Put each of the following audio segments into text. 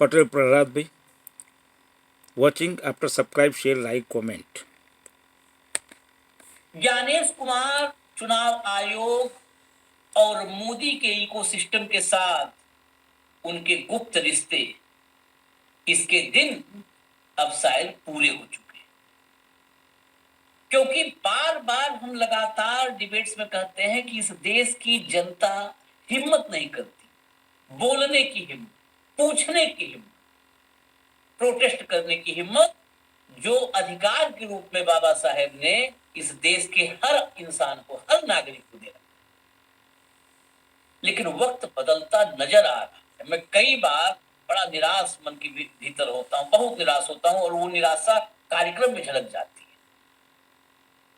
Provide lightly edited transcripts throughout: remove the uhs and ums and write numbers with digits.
पटेल प्रहलाद भाई. Watching after subscribe, share, like, comment. Gyanesh Kumar चुनाव आयोग और मोदी के इकोसिस्टम के साथ उनके गुप्त रिश्ते इसके दिन अब शायद पूरे हो चुके हैं, क्योंकि बार बार हम लगातार डिबेट्स में कहते हैं कि इस देश की जनता हिम्मत नहीं करती, बोलने की हिम्मत, पूछने की हिम्मत, प्रोटेस्ट करने की हिम्मत, जो अधिकार के रूप में बाबा साहेब ने इस देश के हर इंसान को, हर नागरिक को दिया। लेकिन वक्त बदलता नजर आ रहा है। मैं कई बार बड़ा निराश मन के भीतर होता हूं, बहुत निराश होता हूं, और वो निराशा कार्यक्रम में झलक जाती है।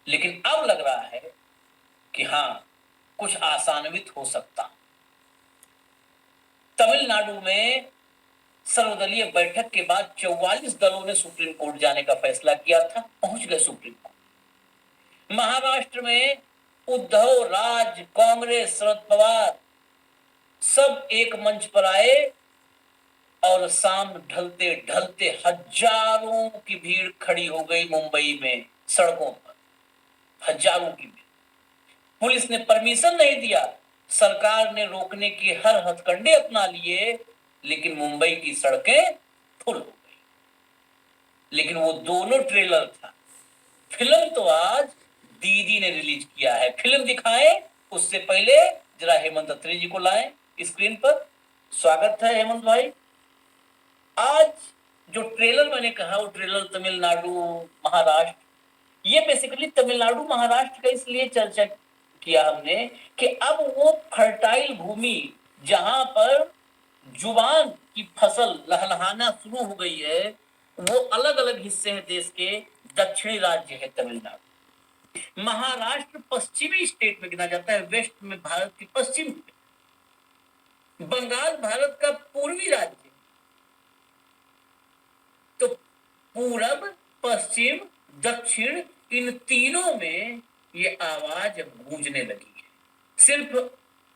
लेकिन अब लग रहा है कि हाँ, कुछ आसान्वित हो सकता। तमिलनाडु में सर्वदलीय बैठक के बाद 44 दलों ने सुप्रीम कोर्ट जाने का फैसला किया था, पहुंच गए सुप्रीम कोर्ट। महाराष्ट्र में उद्धव, राज, कांग्रेस, शरद पवार सब एक मंच पर आए और शाम ढलते ढलते हजारों की भीड़ खड़ी हो गई मुंबई में सड़कों पर, हजारों की भीड़। पुलिस ने परमिशन नहीं दिया, सरकार ने रोकने के हर हथकंडे अपना लिए, लेकिन मुंबई की सड़कें फुल हो गई। लेकिन वो दोनों ट्रेलर था। फिल्म तो आज दीदी ने रिलीज किया है। फिल्म दिखाएं उससे पहले जरा हेमंत अत्री जी को लाएं स्क्रीन पर। स्वागत है हेमंत भाई। आज जो ट्रेलर मैंने कहा वो ट्रेलर तमिलनाडु, महाराष्ट्र, ये बेसिकली तमिलनाडु महाराष्ट्र का इसलिए चर्चा किया हमने कि अब वो फर्टाइल भूमि जहां पर जुबान की फसल लहलहाना शुरू हो गई है, वो अलग अलग हिस्से हैं देश के। दक्षिणी राज्य है तमिलनाडु। महाराष्ट्र पश्चिमी स्टेट में गिना जाता है, वेस्ट में, भारत के पश्चिम में। बंगाल भारत का पूर्वी राज्य। तो पूरब, पश्चिम, दक्षिण, इन तीनों में ये आवाज गूंजने लगी है। सिर्फ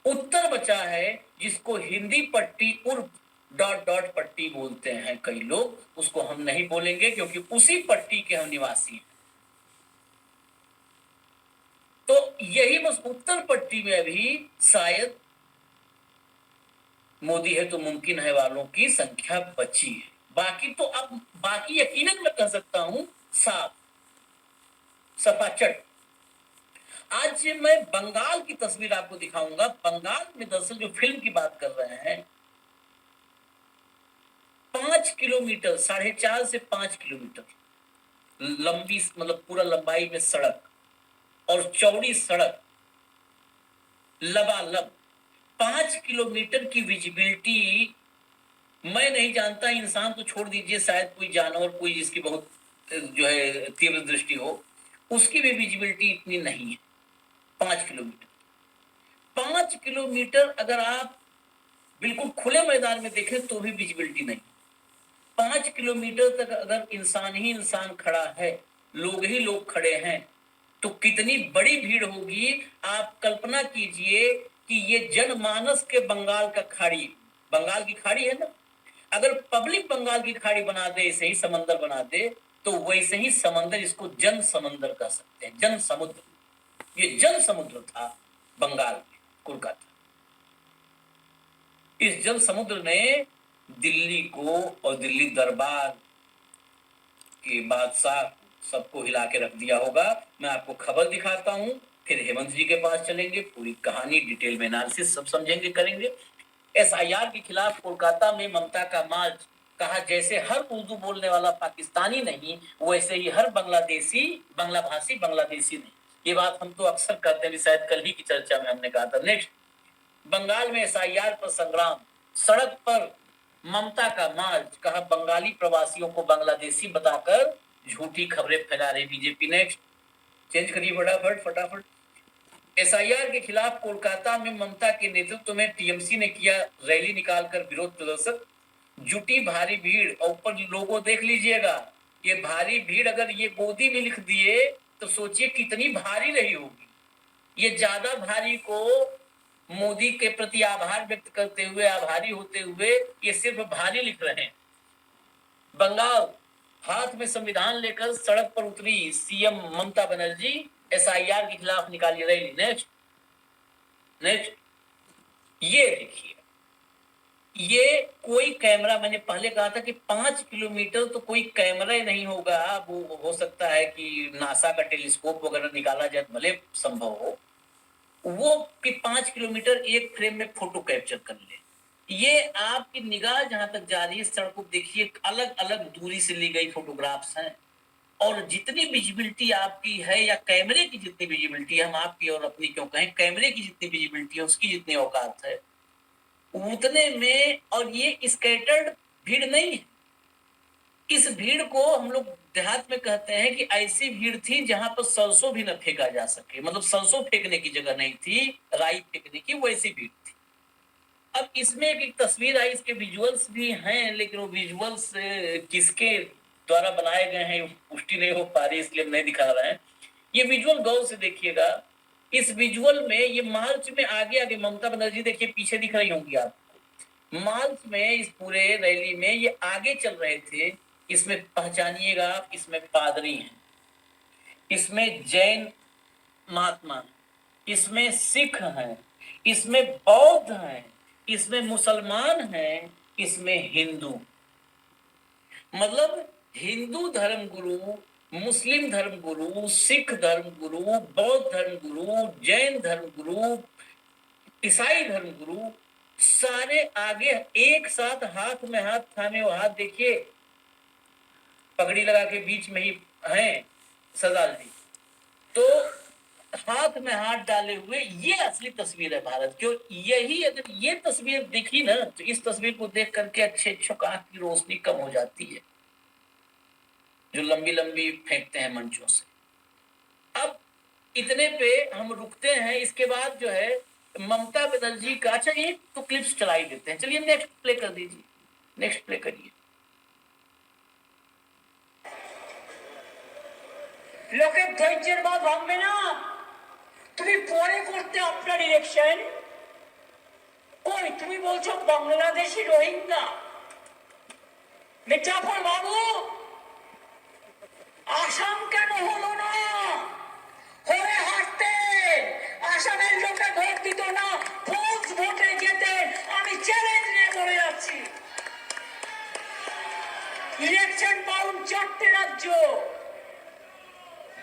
उत्तर बचा है, जिसको हिंदी पट्टी उर्फ डॉट डॉट पट्टी बोलते हैं कई लोग। उसको हम नहीं बोलेंगे क्योंकि उसी पट्टी के हम निवासी हैं। तो यही बस उत्तर पट्टी में अभी शायद मोदी है तो मुमकिन है वालों की संख्या बची है। बाकी तो अब, बाकी यकीनन मैं कह सकता हूं साफ सपाचट। आज मैं बंगाल की तस्वीर आपको दिखाऊंगा। बंगाल में दरअसल जो फिल्म की बात कर रहे हैं, 5 किलोमीटर, 4.5 से 5 किलोमीटर लंबी, मतलब पूरा लंबाई में सड़क और चौड़ी सड़क लबालब, 5 किलोमीटर की विजिबिलिटी। मैं नहीं जानता, इंसान तो छोड़ दीजिए, शायद कोई जानवर, कोई जिसकी बहुत जो है तीव्र दृष्टि हो, उसकी भी विजिबिलिटी इतनी नहीं है। 5 किलोमीटर, 5 किलोमीटर अगर आप बिल्कुल खुले मैदान में देखें तो भी विजिबिलिटी नहीं। 5 किलोमीटर तक अगर इंसान ही इंसान खड़ा है, लोग ही लोग खड़े हैं, तो कितनी बड़ी भीड़ होगी। आप कल्पना कीजिए कि ये जनमानस के बंगाल का खाड़ी, बंगाल की खाड़ी है ना, अगर पब्लिक बंगाल की खाड़ी बना दे, ऐसे ही समंदर बना दे, तो वैसे ही समंदर, इसको जन समंदर कह सकते हैं, जन समुद्र। ये जन समुद्र था बंगाल में, कोलकाता। इस जल समुद्र ने दिल्ली को और दिल्ली दरबार के बादशाह सबको हिला के रख दिया होगा। मैं आपको खबर दिखाता हूं, फिर हेमंत जी के पास चलेंगे, पूरी कहानी डिटेल में एनालिसिस सब समझेंगे, करेंगे। एसआईआर के खिलाफ कोलकाता में ममता का मार्च। कहा जैसे हर उर्दू बोलने वाला पाकिस्तानी नहीं, वैसे ही हर बांग्लादेशी, बांग्ला भाषी बांग्लादेशी नहीं। ये बात हम तो अक्सर करते हैं, शायद कल ही की चर्चा में हमने कहा था। नेक्स्ट, बंगाल में एसआईआर पर संग्राम, सड़क पर ममता का मार्च। कहा बंगाली प्रवासियों को बांग्लादेशी बताकर झूठी खबरें फैला रही बीजेपी। नेक्स्ट, चेंज करिए फटाफट फटाफट। एसआईआर के खिलाफ कोलकाता में ममता के नेतृत्व में टीएमसी ने किया रैली निकालकर विरोध प्रदर्शन। जुटी भारी भीड़, और ऊपर लोगो देख लीजिएगा, ये भारी भीड़ अगर ये गोदी में लिख दिए तो सोचिए कितनी भारी रही होगी। ये ज्यादा भारी को मोदी के प्रति आभार व्यक्त करते हुए, आभारी होते हुए ये सिर्फ भारी लिख रहे हैं। बंगाल हाथ में संविधान लेकर सड़क पर उतरी सीएम ममता बनर्जी, एसआईआर के खिलाफ निकाली रैली। नेक्स्ट नेक्स्ट, ये देखिए, ये कोई कैमरा, मैंने पहले कहा था कि 5 किलोमीटर तो कोई कैमरा ही नहीं होगा, वो हो सकता है कि नासा का टेलीस्कोप वगैरह निकाला जाए भले संभव हो, वो कि 5 किलोमीटर एक फ्रेम में फोटो कैप्चर कर ले। ये आपकी निगाह जहां तक जा रही है सड़क को देखिए, अलग अलग दूरी से ली गई फोटोग्राफ्स हैं, और जितनी विजिबिलिटी आपकी है, या कैमरे की जितनी विजिबिलिटी है, हम आपकी और अपनी क्यों कहें, कैमरे की जितनी विजिबिलिटी है उसकी जितनी औकात है उतने में, और ये स्कैटर्ड भीड़ नहीं है। इस भीड़ को हम लोग देहात में कहते हैं कि ऐसी भीड़ थी जहां पर सरसों भी न फेंका जा सके, मतलब सरसों फेंकने की जगह नहीं थी, राई फेंकने की, वैसी भीड़ थी। अब इसमें एक तस्वीर आई, इसके विजुअल्स भी हैं, लेकिन वो विजुअल्स किसके द्वारा बनाए गए हैं पुष्टि नहीं हो पा रही, इसलिए हम नहीं दिखा रहे हैं। ये विजुअल गौर से देखिएगा। इस विजुअल में ये मार्च में आगे आगे ममता बनर्जी देखिए पीछे दिख रही होंगी आपको। मार्च में इस पूरे रैली में ये आगे चल रहे थे। इसमें पहचानिएगा, इसमें पादरी हैं, इसमें जैन महात्मा हैं, इसमें सिख हैं, इसमें बौद्ध हैं, इसमें मुसलमान हैं, इसमें हिंदू। मतलब हिंदू धर्म गुरु, मुस्लिम धर्म गुरु, सिख धर्म गुरु, बौद्ध धर्म गुरु, जैन धर्म गुरु, ईसाई धर्म गुरु, सारे आगे एक साथ हाथ में हाथ थामे। वो हाथ देखिए, पगड़ी लगा के बीच में ही हैं सरदार जी, तो हाथ में हाथ डाले हुए, ये असली तस्वीर है भारत की। यही अगर ये तस्वीर दिखी ना, तो इस तस्वीर को देख करके अच्छे इच्छुक आंख की रोशनी कम हो जाती है, जो लंबी लंबी फेंकते हैं मंचों से। अब इतने पे हम रुकते हैं। इसके बाद जो है ममता बनर्जी का, अच्छा एक तो क्लिप्स चलाई देते हैं, चलिए नेक्स्ट प्ले कर दीजिए, नेक्स्ट प्ले करिए। লোকের ধৈর্যের বাঁধ ভাঙবে না, তুমি পরে করতে আপনার ইলেকশন। কই তুমি বলছো বাংলাদেশি রোহিঙ্গা, মির্জাফর বাবু আসাম কেন হলো না? হয়ে হাঁটতেন, আসামের লোকে ভোট দিত না, ফোর্স ভোটে যেতেন। আমি চ্যালেঞ্জ নিয়ে বলে যাচ্ছি, ইলেকশন বাউন্ড 4টে রাজ্য,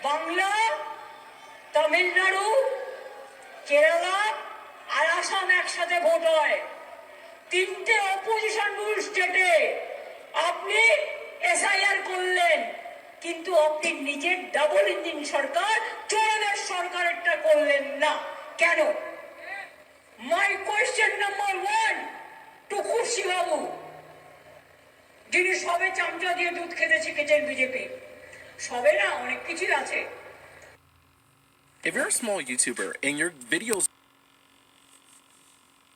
বাংলা, তামিলনাড়ু, কেরালা আর আসাম একসাথে ভোট হয়। 3টে অপোজিশন রুল স্টেটে আপনি এসআইআর করলেন, কিন্তু আপনি নিজের ডাবল ইঞ্জিন সরকার, চোরদের সরকারেরটা করলেন না কেন? মাই কোয়েশ্চেন নাম্বার 1 টু খুশি বাবু, যিনি সবে চামচা দিয়ে দুধ খেতে শিখেছেন বিজেপি। সবে না, অনেক কিছুই আছে। If you're a small YouTuber and your videos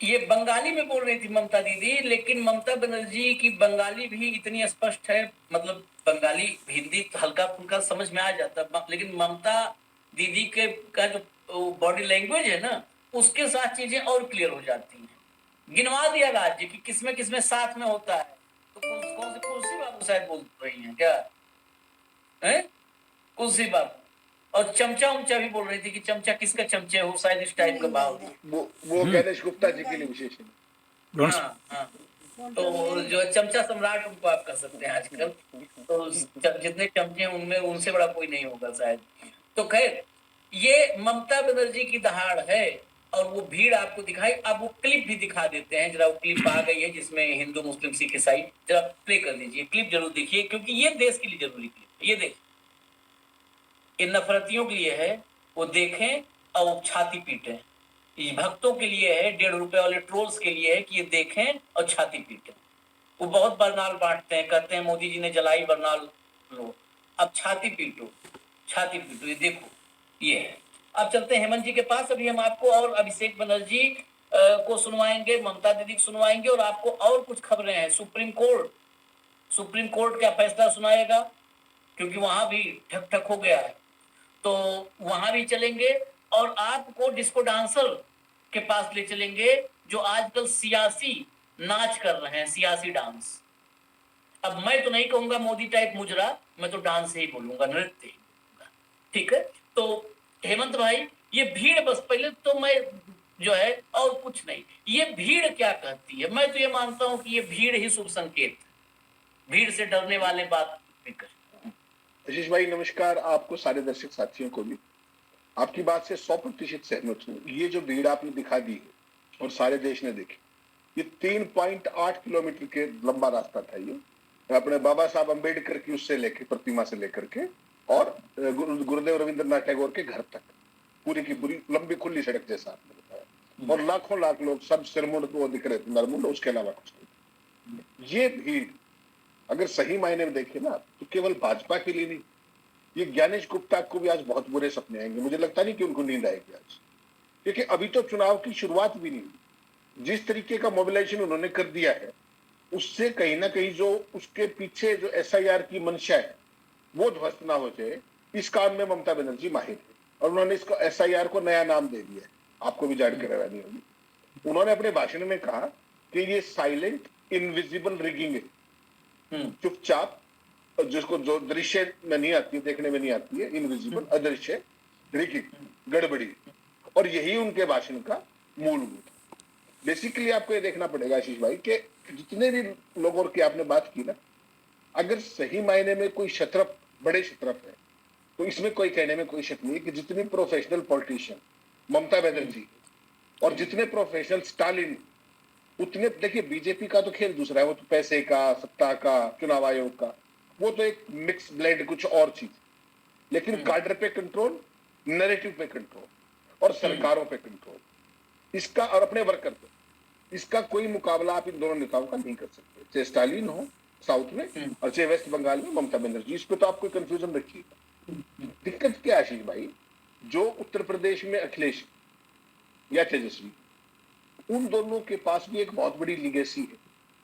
ये बंगाली में बोल रही थी ममता दीदी, लेकिन ममता बनर्जी की बंगाली भी इतनी स्पष्ट है, मतलब बंगाली हिंदी हल्का फुल्का समझ में आ जाता है, लेकिन ममता दीदी के का जो बॉडी लैंग्वेज है ना, उसके साथ चीजें और क्लियर हो जाती हैं। गिनवा दिया राज्य कि किसमें साथ में होता है, तो कौन से कुर्सी बाबू शायद बोल रही हैं क्या, है कुर्सी बाबू, और चमचा उमचा भी बोल रही थी कि चमचा किसका चमचे हो, शायद इस टाइप का भाव। वो गणेश गुप्ता जी के लिए विशेषण। Don't हाँ, तो जो चमचा सम्राट उनको आप कह सकते हैं आजकल, तो जितने चमचे हैं उनमें उनसे बड़ा कोई नहीं होगा शायद। तो खैर, ये ममता बनर्जी की दहाड़ है, और वो भीड़ आपको दिखाई। अब वो क्लिप भी दिखा देते हैं, जरा वो क्लिप आ गई है जिसमें हिंदू मुस्लिम सिख ईसाई, जरा प्ले कर दीजिए, क्लिप जरूर देखिए, क्योंकि ये देश के लिए जरूरी क्लिप है। ये देखिए, ये नफरतियों के लिए है, वो देखें और वो छाती पीटें। ये भक्तों के लिए है, 1.5 रुपए वाले ट्रोल्स के लिए है कि ये देखें और छाती पीटें। वो बहुत बरनाल बांटते हैं, कहते हैं मोदी जी ने जलाई बरनाल लो, अब छाती पीटो, छाती पीटो। ये देखो, ये है। अब चलते हैं हेमंत जी के पास। अभी हम आपको और अभिषेक बनर्जी को सुनवाएंगे, ममता दीदी को सुनवाएंगे, और आपको और कुछ खबरें हैं। सुप्रीम कोर्ट क्या फैसला सुनाएगा, क्योंकि वहां भी ठक ठक हो गया है, तो वहां भी चलेंगे। और आपको डिस्को डांसर के पास ले चलेंगे जो आजकल सियासी नाच कर रहे हैं, सियासी डांस। अब मैं तो नहीं कहूंगा मोदी टाइप मुजरा, मैं तो डांस ही बोलूंगा, नृत्य ही बोलूंगा। ठीक है, तो हेमंत भाई ये भीड़, बस पहले तो मैं जो है और कुछ नहीं, ये भीड़ क्या कहती है? मैं तो ये मानता हूं कि ये भीड़ ही शुभ संकेत है, भीड़ से डरने वाले बात नहीं कर। आशीष भाई नमस्कार, आपको सारे दर्शक साथियों को भी। आपकी बात से 100% सहमत हूँ। ये जो भीड़ आपने दिखा दी है और सारे देश ने देखी, ये 3.8 किलोमीटर के लंबा रास्ता था। ये अपने बाबा साहब अम्बेडकर की उससे लेकर प्रतिमा से लेकर के और गुरुदेव रविंद्रनाथ टैगोर के घर तक पूरी की पूरी लंबी खुली सड़क जैसा आपने बताया, और लाखों लाख लोग सब सिरमुंड वो दिख रहे थे, नरमुंड, उसके अलावा कुछ नहीं। ये भीड़ अगर सही मायने में देखे ना तो केवल भाजपा के लिए नहीं, ये ज्ञानेश गुप्ता को भी आज बहुत बुरे सपने आएंगे। मुझे लगता नहीं कि उनको नींद आएगी आज, क्योंकि अभी तो चुनाव की शुरुआत भी नहीं हुई। जिस तरीके का मोबिलाइजेशन उन्होंने कर दिया है, उससे कहीं ना कहीं जो उसके पीछे जो एसआईआर की मंशा है वो ध्वस्त ना हो जाए, इस काम में ममता बनर्जी माहिर है। और उन्होंने इसको एसआईआर को नया नाम दे दिया है, आपको भी जानकारी रहनी होगी। उन्होंने अपने भाषण में कहा कि ये साइलेंट इनविजिबल रिगिंग है, चुपचाप, जिसको जो दृश्य में नहीं आती है, देखने में नहीं आती है, इनविजिबल, अदृश्य रिगिंग, गड़बड़ी। और यही उनके भाषण का मूल रूप। बेसिकली आपको ये देखना पड़ेगा आशीष भाई कि जितने भी लोगों की आपने बात की ना, अगर सही मायने में कोई शत्रप, बड़े शत्रप है, तो इसमें कोई कहने में कोई शक नहीं है कि जितनी प्रोफेशनल पॉलिटिशियन ममता बनर्जी और जितने प्रोफेशनल स्टालिन, उतने, देखिए बीजेपी का तो खेल दूसरा है, वो तो पैसे का, सत्ता का, चुनाव आयोग का, वो तो एक मिक्स ब्लेंड कुछ और चीज। लेकिन काडर पे कंट्रोल, नैरेटिव पे कंट्रोल और सरकारों पे कंट्रोल, इसका, और अपने वर्कर पे, इसका कोई मुकाबला आप इन दोनों नेताओं का नहीं कर सकते, चाहे स्टालिन हो साउथ में और चाहे वेस्ट बंगाल में ममता बनर्जी। इस पे तो आप कोई कंफ्यूजन रखिएगा। दिक्कत क्या आशीष भाई, जो उत्तर प्रदेश में अखिलेश या तेजस्वी, उन दोनों के पास भी एक बहुत बड़ी लीगेसी है,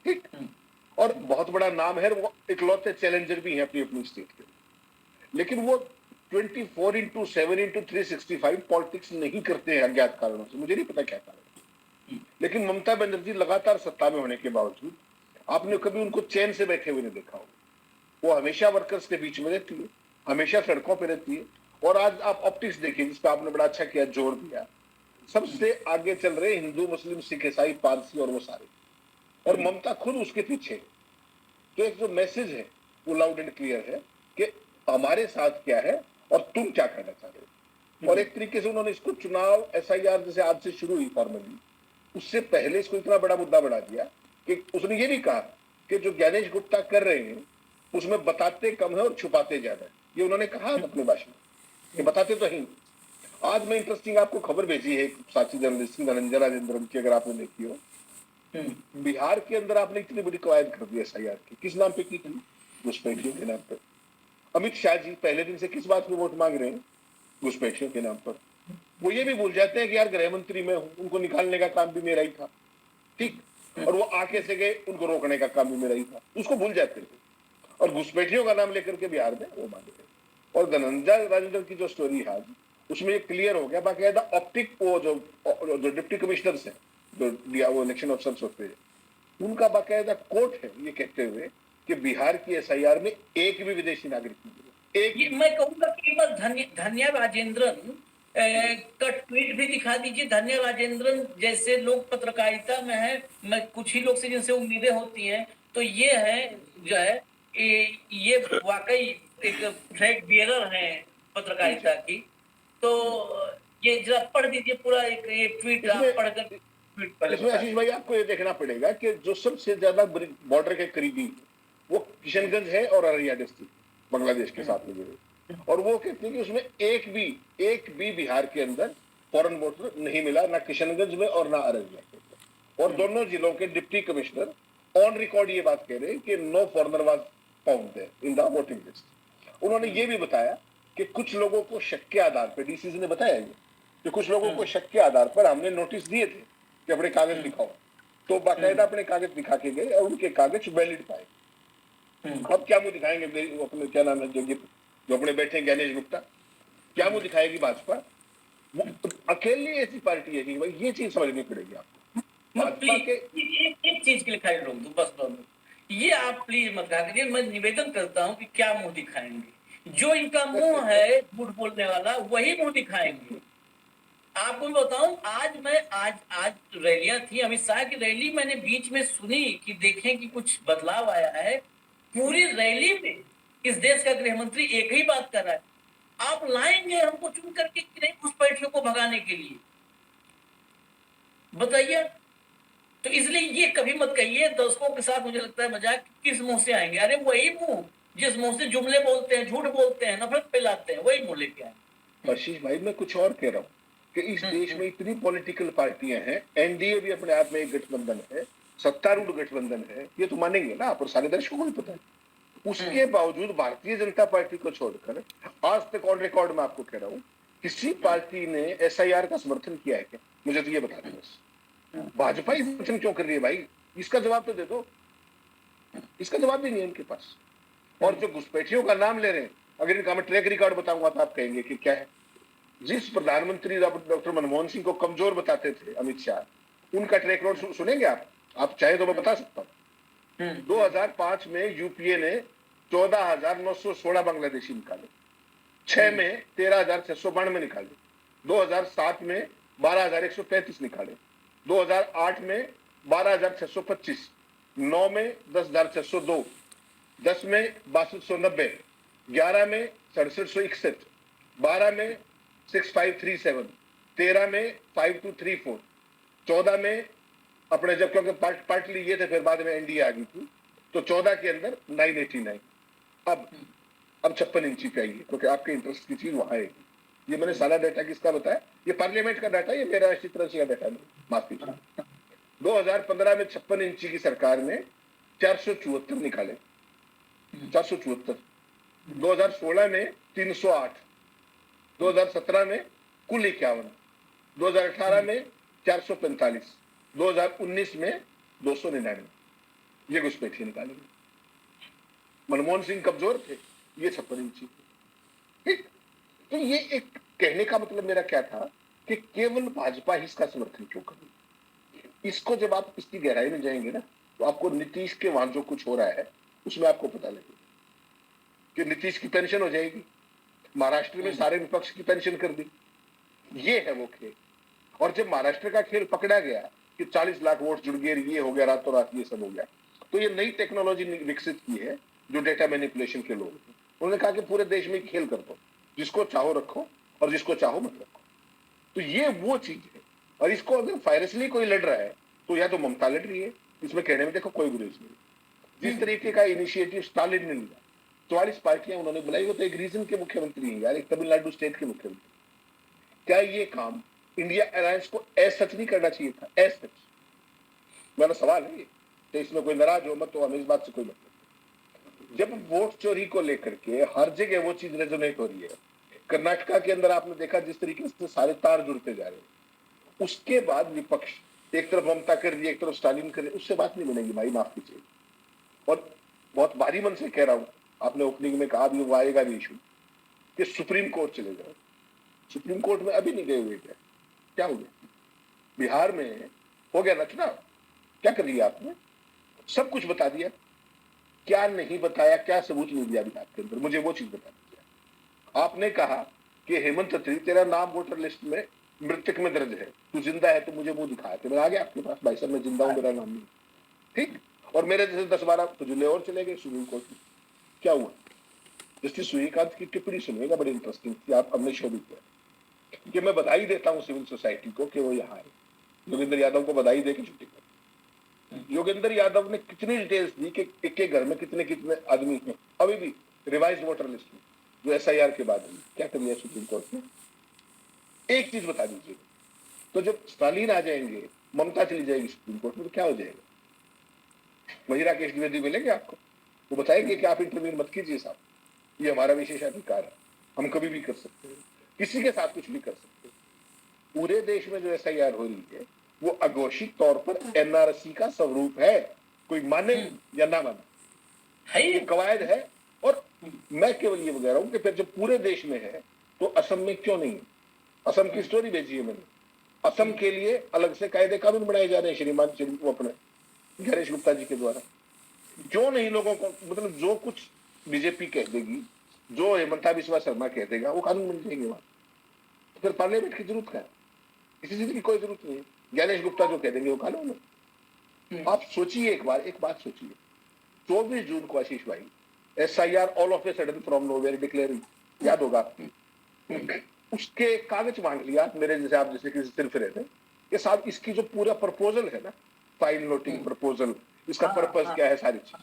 ठीक, और बहुत बड़ा नाम है, वो इकलौते चैलेंजर भी हैं अपनी अपनी स्टेट के। लेकिन वो 24/7/365 पॉलिटिक्स नहीं करते हैं अज्ञात कारणों से, मुझे नहीं पता क्या कारण। लेकिन ममता बनर्जी लगातार सत्ता में होने के बावजूद आपने कभी उनको चैन से बैठे हुए नहीं देखा होगा। वो हमेशा वर्कर्स के बीच में रहती है, हमेशा सड़कों पर रहती है। और आज आप ऑप्टिक्स देखिए, जिसका आपने बड़ा अच्छा किया, जोर दिया, सबसे आगे चल रहे हिंदू, मुस्लिम, सिख, ईसाई, पारसी और वो सारे, और ममता खुद उसके पीछे। तो एक जो मैसेज है वो लाउड एंड क्लियर है कि हमारे साथ क्या है और तुम क्या कहना चाह रहे हो। और एक तरीके से उन्होंने इसको चुनाव एसआईआर जैसे आज से शुरू हुई फॉर्मली, उससे पहले इसको इतना बड़ा मुद्दा बना दिया कि उसने ये भी कहा कि जो ज्ञानेश गुप्ता कर रहे हैं उसमें बताते कम है और छुपाते ज्यादा है। ये उन्होंने कहा अपने भाषण में कि बताते तो ही। आज मैं इंटरेस्टिंग आपको खबर भेजी है एक साथी जर्नलिस्ट धनंजय राजेंद्रन की, अगर आपने देखी हो। बिहार के अंदर आपने इतनी बड़ी कवायद कर दी एसआईआर की, किस नाम पे की थी? घुसपैठियों के नाम पर। अमित शाह जी पहले दिन से किस बात पे वोट मांग रहे हैं? घुसपैठियों के नाम पर। वो ये भी भूल जाते हैं कि यार गृह मंत्री मैं हूं, उनको निकालने का काम भी मेरा ही था, ठीक, और वो आके से गए, उनको रोकने का काम भी मेरा ही था, उसको भूल जाते थे। और घुसपैठियों का नाम लेकर के बिहार में वो मांग रहे। और धनंजय राजेंद्र की जो स्टोरी है आज, उसमें ये क्लियर हो गया। बाकायदा ऑप्टिक, वो जो डिप्टी कमिश्नर है, जो वो इलेक्शन अफसर्स होते हैं, उनका बाकायदा कोर्ट है ये कहते हुए कि बिहार की एसआईआर में एक भी विदेशी नागरिक नहीं है। ये मैं कहूंगा कि एक बार धन्या राजेंद्रन का ट्वीट भी दिखा दीजिए। धन्या राजेंद्रन जैसे लोग पत्रकारिता में है, मैं कुछ ही लोग से जिनसे उम्मीदें होती हैं, तो ये है जो है ये वाकई एक फ्लैग बियरर है पत्रकारिता की। तो ये जरा पढ़ दीजिए पूरा एक ट्वीट आप पढ़कर ट्वीट पहले। इसमें आशीष भाई आपको ये देखना पड़ेगा कि जो सबसे ज्यादा बॉर्डर के करीबी वो किशनगंज है और अररिया डिस्ट्रिक्ट बांग्लादेश के साथ लगे हुए। और वो कहते हैं कि उसमें एक भी बिहार के अंदर फॉरेन वोटर नहीं मिला, ना किशनगंज में और ना अररिया के अंदर। और दोनों जिलों के डिप्टी कमिश्नर ऑन रिकॉर्ड ये बात कह रहे हैं कि no foreigner was found there in the voting list. उन्होंने ये भी बताया कि कुछ लोगों को शक के आधार पर, डीसीसी ने बताया ये कि कुछ लोगों को शक के आधार पर हमने नोटिस दिए थे कि अपने कागज दिखाओ। तो बाकायदा अपने कागज दिखा के गए और उनके कागज वैलिड पाए। अब क्या मुंह दिखाएंगे अपने, क्या नाम है जो अपने बैठे ज्ञानेश गुप्ता, क्या मुंह दिखाएगी भाजपा? अकेली ऐसी पार्टी है कि भाई ये चीज समझनी पड़ेगी आपको। भाजपा के एक चीज के लिए खाली रोक दो बस दोनों, ये आप प्लीज मत कहा करिए। मैं निवेदन करता हूँ कि क्या मुंह दिखाएंगे, जो इनका मुंह है झूठ बोलने वाला वही मुंह दिखाएंगे। आपको मैं बताऊं, आज रैलियां थी, अमित शाह की रैली मैंने बीच में सुनी कि देखें कि कुछ बदलाव आया है। पूरी रैली में इस देश का गृह मंत्री एक ही बात कर रहा है, आप लाएंगे हमको चुन करके कि नहीं घुसपैठियों को भगाने के लिए, बताइए। तो इसलिए ये कभी मत कहिए दर्शकों के साथ, मुझे लगता है मजाक किस मुंह से आएंगे, अरे वही मुंह जिस मुंह से जुमले बोलते हैं, झूठ बोलते हैं, नफरत फैलाते हैं, वही मुंह लेके आएंगे। आशीष भाई मैं कुछ और कह रहा हूँ कि इस देश में इतनी पॉलिटिकल पार्टियां हैं, एनडीए भी अपने आप में एक गठबंधन है, सत्तारूढ़ गठबंधन है, ये तो मानेंगे ना आप और सारे दर्शकों को भी पता है। उसके बावजूद भारतीय जनता पार्टी को छोड़कर आज तक ऑन रिकॉर्ड में आपको कह रहा हूँ किसी पार्टी ने एसआईआर का समर्थन किया है क्या? मुझे तो ये बता दें बस। भाजपा ही समर्थन क्यों कर रही है भाई? इसका जवाब तो दे दो। इसका जवाब भी नहीं है इनके पास। और जो घुसपैठियों का नाम ले रहे हैं, अगर इनका मैं ट्रैक रिकॉर्ड बताऊंगा तो आप कहेंगे कि क्या है। जिस प्रधानमंत्री डॉक्टर मनमोहन सिंह को कमजोर बताते थे अमित शाह, उनका ट्रैक रिकॉर्ड सुनेंगे आप चाहे तो मैं बता सकता हूँ। 2005 में यूपीए ने 14,916 बांग्लादेशी निकाले, 6 में 13,692 निकाले, 2007 में 12,135 निकाले, 2008 में 12,625, 9 में 10,602, 10 में 6290, 11 में 6761, 12 में 6537, 13 में 5234, 14 में अपने जब क्योंकि पार्ट लिए थे फिर बाद में एनडीए आ गई थी, तो 14 के अंदर 989। अब 56 इंची पे आइए क्योंकि आपके इंटरेस्ट की चीज वहां आएगी। ये मैंने सारा डाटा किसका बताया? ये पार्लियामेंट का डाटा, ये मेरा अच्छी तरह से डाटा नहीं, माफ कीजिए। 2015 में 56 इंची की सरकार ने 474 निकाले, 474। 2016 में 308, 2017 में कुल 51, 2018 में 445, 2019 में 299। ये घुसपैठिए निकालेंगे। मनमोहन सिंह कमजोर थे, ये 56 इंची। ठीक, तो ये एक कहने का मतलब मेरा क्या था कि केवल भाजपा ही इसका समर्थन क्यों करेगी। इसको जब आप इसकी गहराई में जाएंगे ना तो आपको नीतीश के वहां जो कुछ हो रहा है उसमें आपको पता लगेगा कि नीतीश की पेंशन हो जाएगी, महाराष्ट्र में सारे विपक्ष की पेंशन कर दी। ये है वो खेल। और जब महाराष्ट्र का खेल पकड़ा गया कि 40 लाख वोट जुड़ गए, ये हो गया रातों रात, ये सब हो गया, तो ये नई टेक्नोलॉजी विकसित की है जो डेटा मैनिपुलेशन के लोग हैं। उन्होंने कहा कि पूरे देश में खेल कर दो, जिसको चाहो रखो और जिसको चाहो मत रखो। तो ये वो चीज है। और इसको अगर वायरसली कोई लड़ रहा है तो या तो ममता लड़ रही है, इसमें कहने में देखो कोई गुरेज नहीं। जिस तरीके का इनिशिएटिव स्टालिन ने लिया, 44 पार्टियां उन्होंने बुलाई, वो तो एक रीजन के मुख्यमंत्री हैं यार, एक तमिलनाडु स्टेट के मुख्यमंत्री। क्या ये काम इंडिया अलायंस को ऐसा सच नहीं करना चाहिए था? ऐसा सच मेरा सवाल है। तो इसमें कोई नाराज हो मत, तो हमें इस बात से कोई मतलब। जब वोट चोरी को लेकर के हर जगह वो चीज रेजोनेट हो रही है, कर्नाटका के अंदर आपने देखा जिस तरीके से सारे तार जुड़ते जा रहे हैं, उसके बाद विपक्ष एक तरफ ममता कर रही है, एक तरफ स्टालिन कर रही है, उससे बात नहीं बनेगी भाई, माफ कीजिए। और बहुत भारी मन से कह रहा हूं, आपने ओपनिंग में कहा भी वो आएगा भी इशू कि सुप्रीम कोर्ट चले जाओ। सुप्रीम कोर्ट में अभी नहीं गए हुए, क्या हो गया? बिहार में हो गया ना चुनाव, क्या कर दिया आपने? सब कुछ बता दिया। क्या नहीं बताया, क्या सबूत नहीं दिया बिहार के अंदर? मुझे वो चीज बता दीजिए। आपने कहा कि हेमंत खत्री तेरा नाम वोटर लिस्ट में मृतक में दर्ज है, तू जिंदा है तो मुझे वो दिखाया कि मैं आ गया आपके पास, भाई साहब मैं जिंदा हूं, मेरा नाम नहीं। ठीक, और मेरे जैसे 10-12 जुले और चले गए सुप्रीम कोर्ट में। क्या हुआ? जस्टिस सूर्यकांत की टिप्पणी सुनिएगा, बड़ी इंटरेस्टिंग थी, आप हमने शो भी किया कि मैं बधाई देता हूं सिविल सोसाइटी को कि वो यहाँ है। योगेंद्र यादव को बधाई दे के छुट्टी कर। योगेंद्र यादव ने कितनी डिटेल्स दी कि एक घर में कितने कितने आदमी हैं अभी भी रिवाइज वोटर लिस्ट में, जो एसआईआर के बाद है। क्या कर दिया सुप्रीम कोर्ट ने? एक चीज बता दीजिए, तो जब स्टालिन आ जाएंगे, ममता चली जाएगी सुप्रीम कोर्ट में, तो क्या हो जाएगा? वही राकेश द्विवेदी मिलेंगे आपको, वो बताएंगे कि आप इंटरव्यू मत कीजिए साहब, ये हमारा विशेषाधिकार है, हम कभी भी कर सकते हैं, किसी के साथ कुछ भी कर सकते हैं। पूरे देश में जो एसआईआर हो रही है वो अघोषित तौर पर एनआरसी का स्वरूप है, कोई माने या ना माने, ये कवायद है। और मैं केवल ये कह रहा हूं कि फिर जब पूरे देश में है तो असम में क्यों नहीं है? असम की स्टोरी भेजी है मैंने। असम के लिए अलग से कायदे कानून बनाए जा रहे हैं श्रीमान वो अपने गणेश गुप्ता जी के द्वारा। जो नहीं लोगों को, मतलब जो कुछ बीजेपी कह देगी, जो हेमंता बिस्वा शर्मा कह देगा, वो कानून बन जाएंगे वहां। तो फिर पार्लियामेंट की जरूरत क्या है? किसी चीज की कोई जरूरत नहीं है। गणेश गुप्ता जो कह देंगे वो कानून है। आप सोचिए एक बात सोचिए, 24 जून को आशीष भाई SIR all of a sudden from nowhere declare, याद होगा आपको? उसके कागज मांग लिया मेरे जैसे, आप जैसे किसी सिर फिरे थे। ये साहब इसकी जो पूरा प्रपोजल है ना, फाइल नोटिंग प्रपोजल, इसका पर्पस क्या है, सारी चीज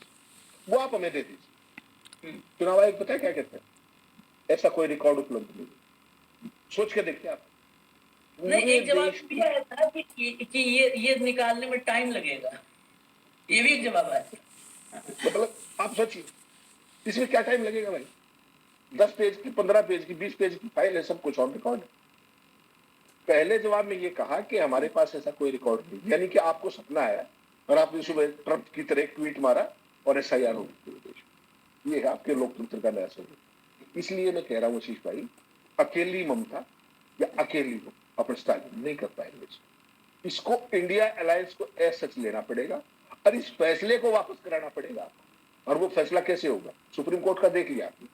वो आप हमें दे दीजिए। चुनाव आयोग पता है क्या कहते हैं? ऐसा कोई रिकॉर्ड उपलब्ध नहीं। सोच के देखिए आप। नहीं, एक जवाब दिया है था कि ये निकालने में टाइम लगेगा, ये भी एक जवाब है। मतलब आप सोचिए इसमें क्या टाइम लगेगा भाई? 10 पेज की, 15 पेज की, 20 पेज की फाइल है, सब कुछ ऑन रिकॉर्ड। पहले जवाब में ये कहा कि हमारे पास ऐसा कोई रिकॉर्ड नहीं, यानी कि आपको सपना आया और आपने सुबह ट्रंप की तरह एक ट्वीट मारा और SIR हो गई पूरे देश में। ये है आपके लोकतंत्र का नया स्वरूप। इसलिए मैं कह रहा हूँ आशीष भाई, अकेली ममता या अकेली वो अपन स्टालिन नहीं कर पाएंगे। इसको इंडिया अलायंस को सच लेना पड़ेगा और इस फैसले को वापस कराना पड़ेगा। और वो फैसला कैसे होगा? सुप्रीम कोर्ट का देख लिया आपने,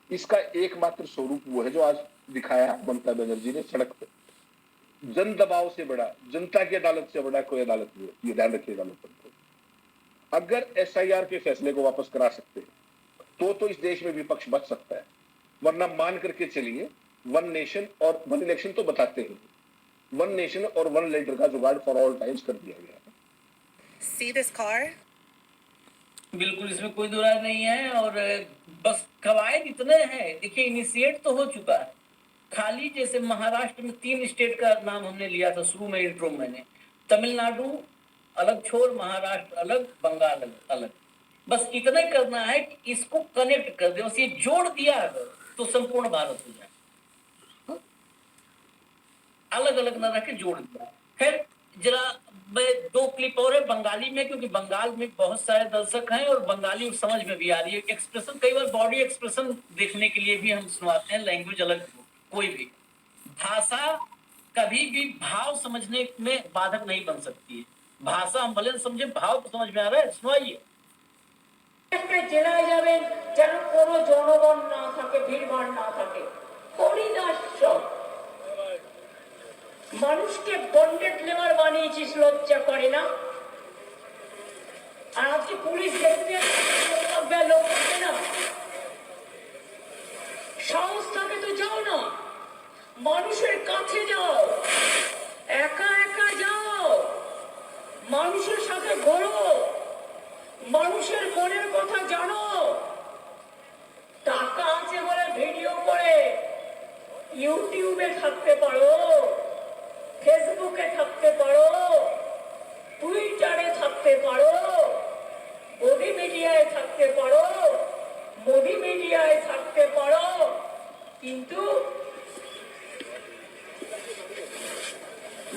इसका एकमात्र स्वरूप वो है जो आज दिखाया ममता बनर्जी ने सड़क पर। जन दबाव से बड़ा, जनता की अदालत से बड़ा कोई अदालत नहीं है, ये ध्यान रखिएगा लोग। अगर SIR के फैसले को वापस करा सकते हैं तो इस देश में विपक्ष बच सकता है, वरना मान करके चलिए 1 नेशन और 1 इलेक्शन तो बताते हैं, 1 नेशन और 1 लीडर का जुगाड़ फॉर ऑल टाइम्स कर दिया गया है। See this car? बिल्कुल, इसमें कोई दो राय नहीं है। और बस कवायद इतने हैं, देखिए इनिशिएट तो हो चुका है। खाली जैसे महाराष्ट्र में 3 स्टेट का नाम हमने लिया था शुरू में, इंट्रो मैंने, तमिलनाडु अलग छोड़, महाराष्ट्र अलग, बंगाल अलग। बस इतना करना है कि इसको कनेक्ट कर दे, बस ये जोड़ दिया अगर तो संपूर्ण भारत हो जाए। अलग अलग न रखे, जोड़ दिया। फिर जरा मैं 2 क्लिप और है बंगाली में, क्योंकि बंगाल में बहुत सारे दर्शक हैं और बंगाली समझ में भी आ रही है। एक्सप्रेशन, कई बार बॉडी एक्सप्रेशन देखने के लिए भी हम सुनवाते हैं, लैंग्वेज अलग कोई भी भाषा कभी भी भाव समझने में बाधक नहीं बन सकती है। भाषा हम भले समझे, भाव तो समझ में आ रहा है, सुनाइए। জেলায় যাবেন যেন কোনো জনগণ না থাকে, ভিড়ভাড় না থাকে, হরিদাস মানুষকে বন্ডেড লেবার বানিয়েছিস, লজ্জা করে না? আর আজকে পুলিশ দেখতে লোক করছে না, সাহস থাকে তো যাও না, মানুষের কাছে যাও, একা একা যাও, মানুষের সাথে ঘোরো, মানুষের মনের কথা জানো। টাকা আছে বলে ভিডিও করে ইউটিউবে থাকতে পারো, ফেসবুকে থাকতে পারো, টুইটারে থাকতে পারো, বডি মিডিয়ায় থাকতে পারো, মোদি মিডিয়ায় থাকতে পারো, কিন্তু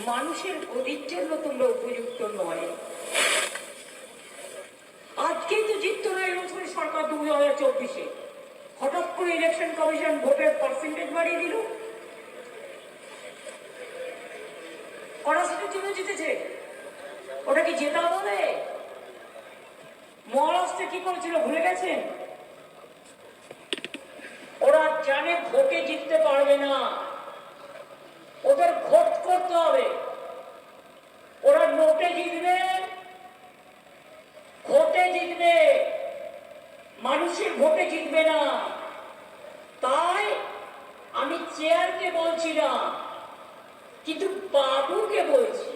মানুষের গদির জন্য তোমরা উপযুক্ত নয়। আজকেই তো জিততো না এই বছর সরকার 2024-এ, হঠাৎ করে ইলেকশন কমিশন ভোটের পার্সেন্টেজ বাড়িয়ে দিল। কড়া সিটের জন্য জিতেছে, ওটা কি জেতা বলে? মহারাষ্ট্রে কি করেছিল ভুলে গেছেন? ওরা জানে ভোটে জিততে পারবে না, ওদের ভোট করতে হবে। ওরা নোটে জিতবে, ভোটে জিতবে, মানুষের ভোটে জিতবে না। তাই আমি চেয়ারকে বলছি না, কিন্তু বাবুকে বলছি।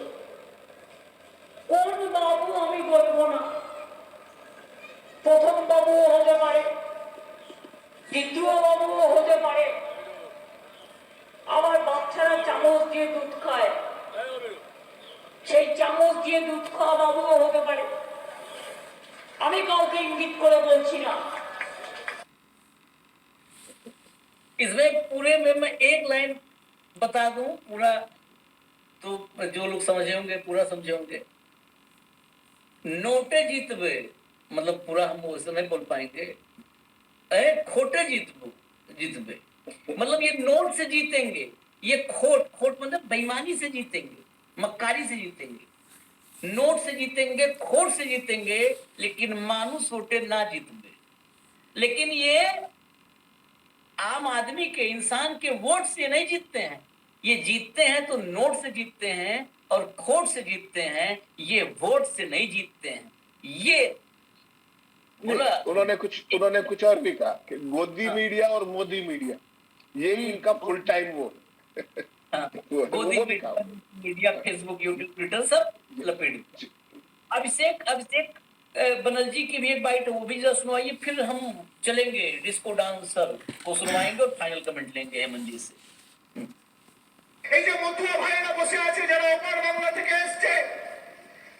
কোন বাবু আমি বলবো না, প্রথম বাবুও হতে পারে, দ্বিতীয় বাবুও হতে পারে। আবার বাচ্চারা চামচ দিয়ে দুধ খায়, সেই চামচ দিয়ে দুধ খাওয়া বাবুও হতে পারে। আমি কাউকে ইঙ্গিত করে বলছি না। इसमें पूरे में मैं एक लाइन बता दूं, पूरा तो जो लोग समझे होंगे पूरा समझे होंगे। नोटे जीतबे मतलब पूरा हम वैसे नहीं बोल पाएंगे, खोटे जीतबे मतलब ये नोट से जीतेंगे, ये खोट खोट मतलब बेईमानी से जीतेंगे, मक्कारी से जीतेंगे, नोट से जीतेंगे, खोट से जीतेंगे, लेकिन मानुस वोटे ना जीतेंगे। लेकिन ये आम आदमी के, इंसान के वोट से नहीं जीतते हैं। ये जीतते हैं तो नोट से जीतते हैं और खोट से जीतते हैं, ये वोट से नहीं जीतते हैं। ये बोला उन्होंने कुछ और भी कहा कि गोदी मीडिया और मोदी मीडिया यही इनका फुल टाइम वो गोदी वो भी कहा। मीडिया, फेसबुक, यूट्यूब, ट्विटर सब लपेट दिया। अभिषेक बनर्जी जी की भी एक बाइट है, वो भी जरा सुनवाइए, फिर हम चलेंगे डिस्को डांसर को सुनवाएंगे और फाइनल कमेंट लेंगे हेमंत जी से। এই যে মতুয়া ভাইরা বসে আছে যারা ওপার বাংলা থেকে এসছে,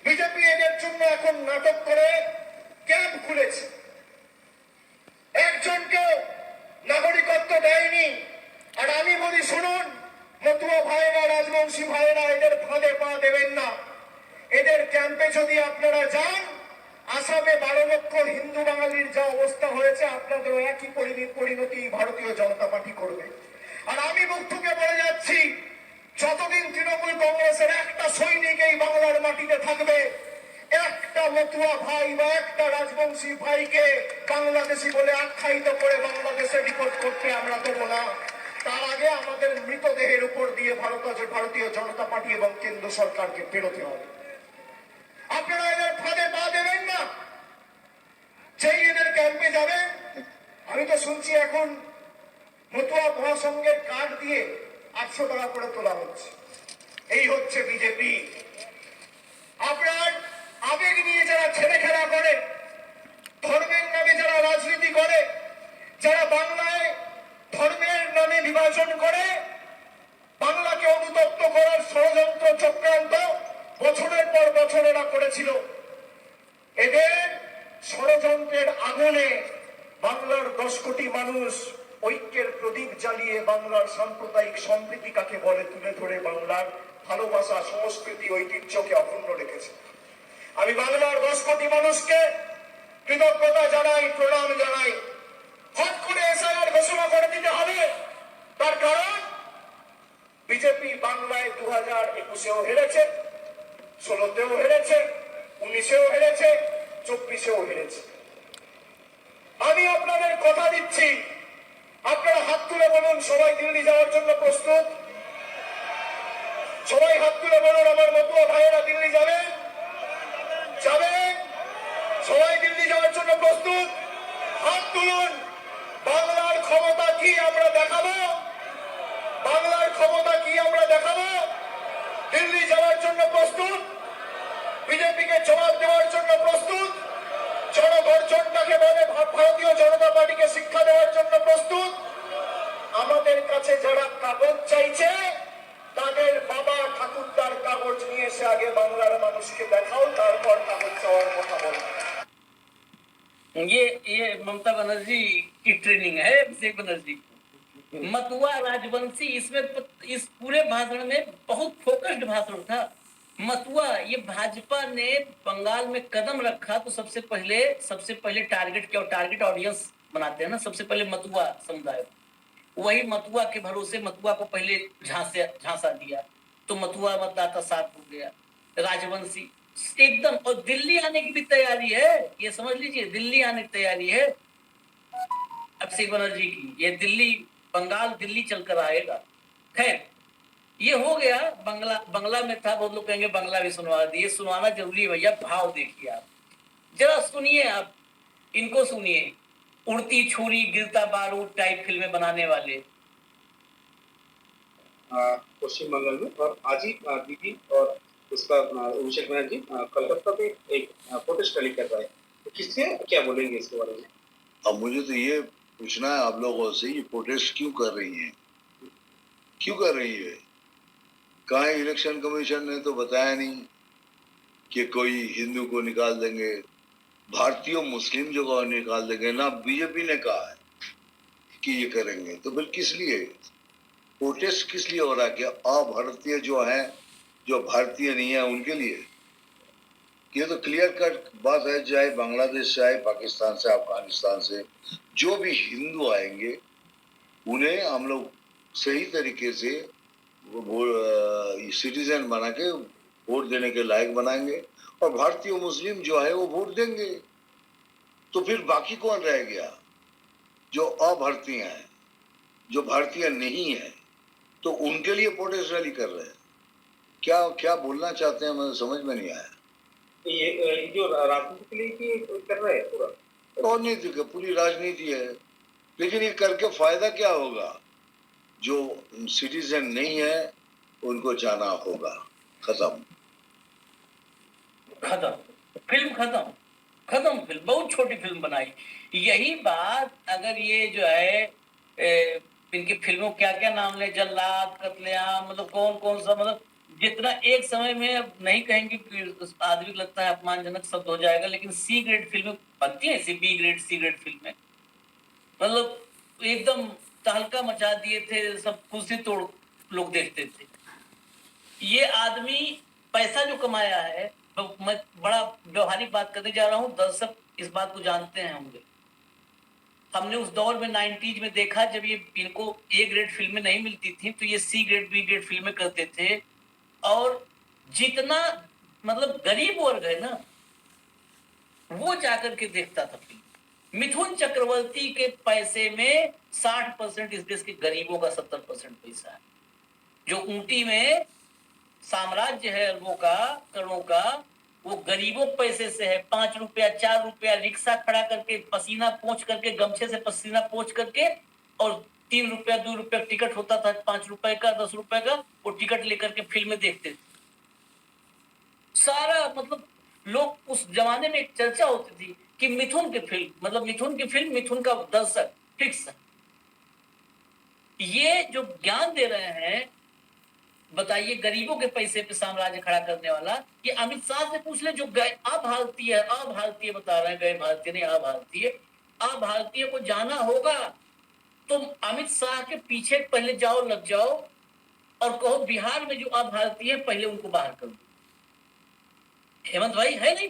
বিজেপি এদের জন্য এখন নাটক করে ক্যাম্প খুলেছে। একজনকেও নাগরিকত্ব দেয়নি। আর আমি বলি শুনুন, মতুয়া ভাইরা, রাজবংশী ভাইরা, এদের ফাঁদে পা দেবেন না। এদের ক্যাম্পে যদি আপনারা যান, আসামে 12 লক্ষ হিন্দু বাঙালির যা অবস্থা হয়েছে, আপনাদেরও একই পরিণতি ভারতীয় জনতা পার্টি করবে। আর আমি মুখ থেকে বলে যাচ্ছি, যতদিন তৃণমূল কংগ্রেসের একটা সৈনিক এই বাংলার মাটিতে থাকবে, একটা মতুয়া ভাই বা একটা রাজবংশী ভাইকে বাংলাদেশি বলে আখ্যায়িত করে বাংলাদেশে রিপোর্ট করতে আমরা দেবো না। তার আগে আমাদের মৃতদেহের উপর দিয়ে ভারতীয় জনতা পার্টি এবং কেন্দ্র সরকারকে পেরোতে হবে। আপনারা এদের ফাঁদে পা দেবেন না। যেই এদের ক্যাম্পে যাবে, আমি তো শুনছি এখন মতুয়া মহাসংঘের কার্ড দিয়ে 800 টাকা করে তোলা হচ্ছে। এই হচ্ছে বিজেপি। আপনার আবেগ নিয়ে যারা ছেলে খেলা করে, ধর্মের নামে যারা রাজনীতি করে, যারা বাংলায় ধর্মের নামে বিভাজন করে, বাংলাকে অনুতপ্ত করার ষড়যন্ত্র চক্রান্ত বছরের পর বছর এরা করেছিল। এদের ষড়যন্ত্রের আগুনে বাংলার 10 কোটি মানুষ ঐক্যের প্রদীপ জ্বালিয়ে বাংলার সাম্প্রদায়িক সম্প্রীতি কাকে বলে তুলে ধরে বাংলার ভালোবাসা, সংস্কৃতি, ঐতিহ্যকে অক্ষুণ্ণ রেখেছে। আমি বাংলার 10 কোটি মানুষকে কৃতজ্ঞতা জানাই, প্রণাম জানাই। হট করে এসআইআর ঘোষণা করে দিতে হবে, তার কারণ বিজেপি বাংলায় 2021-এও হেরেছে, 16-তেও হেরেছে, 19-এও হেরেছে, 24-এও হেরেছে। আমি আপনাদের কথা দিচ্ছি, আপনারা হাত তুলে বলুন সবাই দিল্লি যাওয়ার জন্য প্রস্তুত? সবাই হাত তুলে বলুন আমার মতুয়া ভাইয়েরা দিল্লি যাবেন? যাবেন? সবাই দিল্লি যাওয়ার জন্য প্রস্তুত? হাত তুলুন। বাংলার ক্ষমতা কি আমরা দেখাবো? বাংলার ক্ষমতা কি আমরা দেখাবো? দিল্লি যাওয়ার জন্য প্রস্তুত? বিজেপিকে জবাব দেওয়ার জন্য প্রস্তুত? জনগর্জনটাকে বলে ভারতীয় জনতা পার্টিকে শিক্ষা দেওয়ার জন্য প্রস্তুত? আমাদের কাছে যারা কাগজ চাইছে, তাদের বাবা ঠাকুরদার কাগজ নিয়ে এসে আগে বাংলার মানুষকে দেখাও, তারপর কাগজ চাওয়ার কথা বলো। ये ममता बनर्जी की ट्रेनिंग है अभिषेक बनर्जी की। मतुआ राजवंशी, इसमें इस पूरे भाषण में बहुत फोकस्ड भाषण था। मतुआ, ये भाजपा ने बंगाल में कदम रखा तो सबसे पहले टारगेट किया, टारगेट ऑडियंस बनाते हैं ना, सबसे पहले मतुआ समुदाय। वही मतुआ के भरोसे मतुआ को पहले झांसा दिया, तो मतुआ मतदाता साथ हो गया। राजवंशी एकदम, और दिल्ली आने की भी तैयारी है, ये समझ लीजिए, दिल्ली आने की तैयारी है अभिषेक बनर्जी की। ये बंगाल दिल्ली चलकर आएगा। खैर, ये हो गया। बंगला में था, बहुत लोग कहेंगे बंगला भी सुनवा दिए, सुनवाना जरूरी है भैया। भाव देखिए आप, जरा सुनिए, आप इनको सुनिए, उड़ती छुरी गिरता बारूद टाइप फिल्में बनाने वाले। पश्चिम बंगाल में, और आज ही दीदी और उसका अभिषेक बनर्जी कोलकाता में एक प्रोटेस्ट रैली कर रहा है, तो किससे क्या बोलेंगे इसके बारे में? अब मुझे तो ये पूछना है आप लोगों से, ये प्रोटेस्ट क्यों कर रही है? क्यों कर रही है? कहाँ इलेक्शन कमीशन ने तो बताया नहीं कि कोई हिंदू को निकाल देंगे, भारतीय मुस्लिम जो को निकाल देंगे, ना बीजेपी ने कहा है कि ये करेंगे। तो फिर किस लिए प्रोटेस्ट, किस लिए हो रहा है? कि अभारतीय जो है, जो भारतीय नहीं है, उनके लिए? ये तो क्लियर कट बात है, चाहे बांग्लादेश से आए, पाकिस्तान से, अफगानिस्तान से, जो भी हिंदू आएंगे उन्हें हम लोग सही तरीके से सिटीजन बना के वोट देने के लायक बनाएंगे और भारतीय मुस्लिम जो है वो वोट देंगे। तो फिर बाकी कौन रह गया? जो अभारतीय हैं, जो भारतीय नहीं है, तो उनके लिए प्रोटेस्ट रैली कर रहे हैं। क्या क्या बोलना चाहते हैं, मुझे समझ में नहीं आया। ये जो राजनीति के लिए कि कर रहे हैं पूरा, और नहीं तो पूरी राजनीति है, लेकिन ये करके फायदा क्या होगा? जो सिटीजन नहीं है उनको जाना होगा। खत्म। खत्म, फिल्म खत्म, खत्म फिल्म, बहुत छोटी फिल्म बनाई। यही बात अगर ये जो है इनकी फिल्मों क्या क्या नाम ले, जल्लाद, कत्लेआम, मतलब कौन कौन सा, मतलब जितना एक समय में, अब नहीं कहेंगे कि उस आदमी को लगता है अपमानजनक शब्द हो जाएगा, लेकिन सी ग्रेड फिल्में बनती है, बी ग्रेड सी ग्रेड फिल्में, मतलब एकदम तहलका मचा दिए थे, सब कुर्सी तोड़ लोग देखते थे। ये आदमी पैसा जो कमाया है, तो मैं बड़ा व्यवहारिक बात करने जा रहा हूँ, दर्शक इस बात को जानते हैं होंगे। हमने उस दौर में 90s में देखा जब ये इनको ए ग्रेड फिल्में नहीं मिलती थी, तो ये सी ग्रेड बी ग्रेड फिल्में करते थे। और जितना मतलब गरीब वर्ग है ना, वो जाकर के देखता था फिल्म। मिथुन चक्रवर्ती के पैसे में 60% इस देश के गरीबों का 70% पैसा है। जो ऊटी में साम्राज्य है अरबों का, करोड़ों का, वो गरीबों पैसे से है। 5 रुपया 4 रुपया रिक्शा खड़ा करके, पसीना पोंछ करके, गमछे से पसीना पोंछ करके, और 3 रुपया 2 रुपया टिकट होता था, 5 रुपए का 10 रुपए का, वो टिकट लेकर के फिल्में देखते थे। सारा मतलब लोग, उस जमाने में एक चर्चा होती थी कि मिथुन की फिल्म, मतलब मिथुन की फिल्म, मिथुन का दर्शक फिक्स है। ये जो ज्ञान दे रहे हैं, बताइए, गरीबों के पैसे पे साम्राज्य खड़ा करने वाला, ये अमित शाह से पूछ ले, जो अभारतीय बता रहे हैं, गए भारतीय नहीं, अभारतीय को जाना होगा तो अमित शाह के पीछे पहले जाओ, लग जाओ और कहो बिहार में जो अभारतीय है पहले उनको बाहर कर दो। हेमंत भाई है नहीं?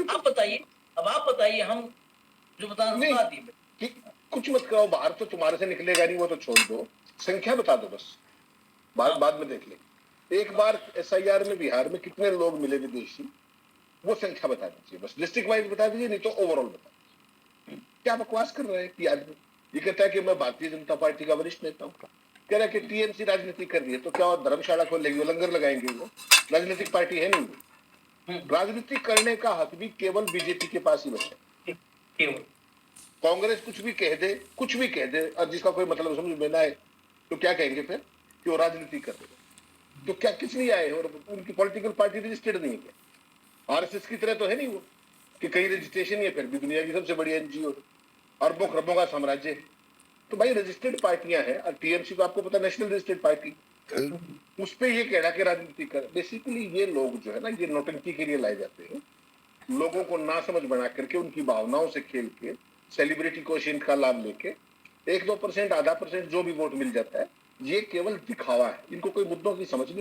आप बताइए, अब आप बताइए, हम जो बता दिए। कुछ मत कहो, बाहर तो तुम्हारे से निकलेगा नहीं, वो तो छोड़ दो, संख्या बता दो बस, बाद में देख ले। एक बार SIR में बिहार में कितने लोग मिले विदेशी, वो संख्या बता दीजिए बस, डिस्ट्रिक्ट वाइज बता दीजिए, नहीं तो ओवरऑल बता दीजिए। क्या बकवास कर रहे हैं कि आदमी ये कहता है कि मैं भारतीय जनता पार्टी का वरिष्ठ नेता हूँ, कह रहा है कि TMC राजनीति कर रही है, तो क्या धर्मशाला खोलेंगे, लंगर लगाएंगे? वो राजनीतिक पार्टी है नहीं। राजनीति करने का हक भी केवल बीजेपी के पास ही बचा है। कांग्रेस कुछ भी कह दे, और जिसका कोई मतलब समझ में ना आए तो क्या कहेंगे फिर कि वो राजनीति कर रहे हैं। तो क्या किस लिए आए? और उनकी पॉलिटिकल पार्टी रजिस्टर्ड नहीं है, RSS की तरह तो है नहीं वो कि कहीं रजिस्ट्रेशन ही है, फिर भी दुनिया की सबसे बड़ी NGO, अरबों खरबों का साम्राज्य है। तो भाई रजिस्टर्ड पार्टियां हैं, और TMC को आपको पता, नेशनल रजिस्टर्ड पार्टी, उस पर ये कह रहा कि राजनीति कर। बेसिकली ये लोग जो है ना, ये नौटंकी के लिए लाए जाते हैं, लोगों को ना समझ बना करके, उनकी भावनाओं से खेल के, सेलिब्रिटी कोशिश का लाभ लेके 1-2%, आधा % जो भी वोट मिल जाता है, ये केवल दिखावा है। इनको कोई मुद्दों की समझ नहीं।